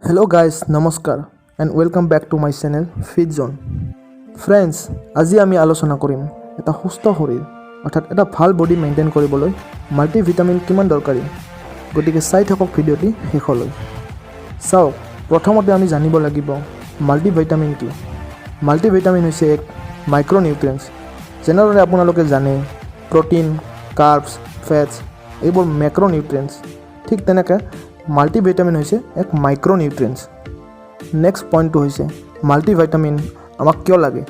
Hello guys, namaskar and welcome back to my channel Fit Zone. Friends, আজি আমি আলোচনা কৰিম এটা সুস্থ শৰীৰ অৰ্থাৎ এটা ভাল বডি মেইনটেইন কৰিবলৈ মাল্টিভিটামিন কিমান দৰকাৰী। গতিকে চাই থাকক ভিডিঅ'টি শেষলৈ। চাওক, প্ৰথমতে আমি জানিব লাগিব মাল্টিভিটামিন কি। মাল্টিভিটামিন হৈছে এক মাইক্ৰনিউট্ৰিয়েন্টছ। যেনেদৰে আপোনালোকে জানে প্ৰটিন, কাৰ্বছ, ফেটছ এইবোৰ মেক্ৰনিউট্ৰিয়েন্টছ। ঠিক তেনেকৈ মাল্টিভিটামিন হৈছে এক মাইক্ৰনিউট্ৰিয়েন্টছ। নেক্সট পইণ্টটো হৈছে মাল্টিভিটামিন আমাক কিয় লাগে।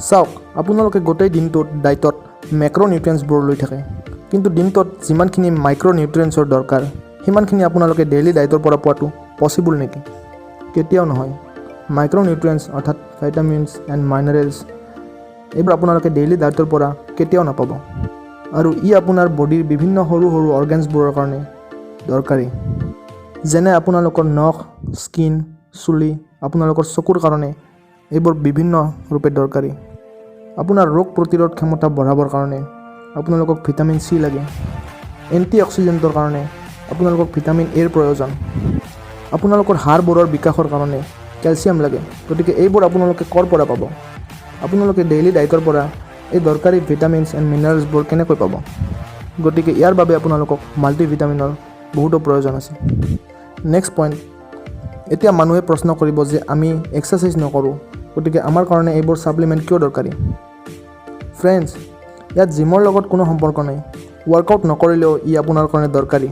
চাওক, আপোনালোকে গোটেই দিনটোত ডায়েটত মেক্ৰনিউট্ৰিয়েন্টছবোৰ লৈ থাকে, কিন্তু দিনটোত যিমানখিনি মাইক্ৰনিউট্ৰিয়েন্টছৰ দৰকাৰ সিমানখিনি আপোনালোকে ডেইলি ডায়েটৰ পৰা পোৱাটো পচিবল নেকি? কেতিয়াও নহয়। মাইক্ৰনিউট্ৰিয়েন্টছ অৰ্থাৎ ভিটামিনছ এণ্ড মিনাৰেলছ এইবোৰ আপোনালোকে ডেইলি ডায়েটৰ পৰা কেতিয়াও নাপাব, আৰু ই আপোনাৰ বডিৰ বিভিন্ন সৰু সৰু অৰ্গেনছবোৰৰ কাৰণে দৰকাৰী। যেনে আপোনালোকৰ নখ, স্কিন, চুলি, আপোনালোকৰ চকুৰ কাৰণে এইবোৰ বিভিন্ন ৰূপে দৰকাৰী। আপোনাৰ ৰোগ প্ৰতিৰোধ ক্ষমতা বঢ়াবৰ কাৰণে আপোনালোকক ভিটামিন চি লাগে। এণ্টি অক্সিডেণ্টৰ কাৰণে আপোনালোকক ভিটামিন এৰ প্ৰয়োজন। আপোনালোকৰ হাড়বোৰৰ বিকাশৰ কাৰণে কেলছিয়াম লাগে। গতিকে এইবোৰ আপোনালোকে ক'ৰ পৰা পাব? আপোনালোকে ডেইলি ডায়েটৰ পৰা এই দৰকাৰী ভিটামিনছ এণ্ড মিনাৰেলছবোৰ কেনেকৈ পাব? গতিকে ইয়াৰ বাবে আপোনালোকক মাল্টিভিটামিনৰ বহুতো প্ৰয়োজন আছে। নেক্সট পইণ্ট, এতিয়া মানুহে প্ৰশ্ন কৰিব যে আমি এক্সাৰচাইজ নকৰোঁ, গতিকে আমাৰ কাৰণে এইবোৰ ছাপ্লিমেণ্ট কিয় দৰকাৰী? ফ্ৰেণ্ডছ, ইয়াত জিমৰ লগত কোনো সম্পৰ্ক নাই। ৱৰ্কআউট নকৰিলেও ই আপোনাৰ কাৰণে দৰকাৰী।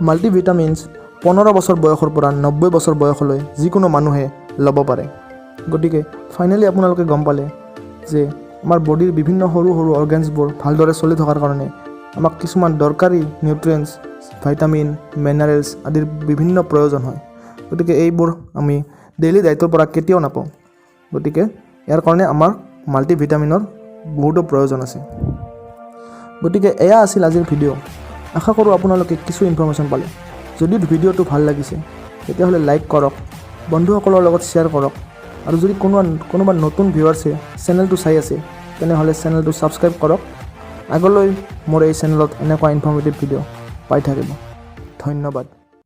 মাল্টিভিটামিনছ 15 বছৰ বয়সৰ পৰা 90 বছৰ বয়সলৈ যিকোনো মানুহে ল'ব পাৰে। গতিকে ফাইনেলি আপোনালোকে গম পালে যে আমাৰ বডিৰ বিভিন্ন সৰু সৰু অৰ্গেনছবোৰ ভালদৰে চলি থকাৰ কাৰণে আমাক কিছুমান দৰকাৰী নিউট্ৰিয়েন্টছ, ভিটামিন, মিনাৰেলছ আদিৰ বিভিন্ন প্ৰয়োজন হয়। গতিকে এইবোৰ আমি ডেইলি ডায়েটৰ পৰা কেতিয়াও নাপাওঁ। গতিকে ইয়াৰ কাৰণে আমাৰ মাল্টিভিটামিনৰ বহুতো প্ৰয়োজন আছে। গতিকে এয়া আছিল আজিৰ ভিডিঅ'। আশা কৰোঁ আপোনালোকে কিছু ইনফৰ্মেশ্যন পালে। যদি ভিডিঅ'টো ভাল লাগিছে তেতিয়াহ'লে লাইক কৰক, বন্ধুসকলৰ লগত শ্বেয়াৰ কৰক, আৰু যদি কোনোবা নতুন ভিউৱাৰ্ছে চেনেলটো চাই আছে তেনেহ'লে চেনেলটো ছাবস্ক্ৰাইব কৰক। আগলৈ মোৰ এই চেনেলত এনেকুৱা ইনফৰ্মেটিভ ভিডিঅ' পাই থাকিব। ধন্যবাদ।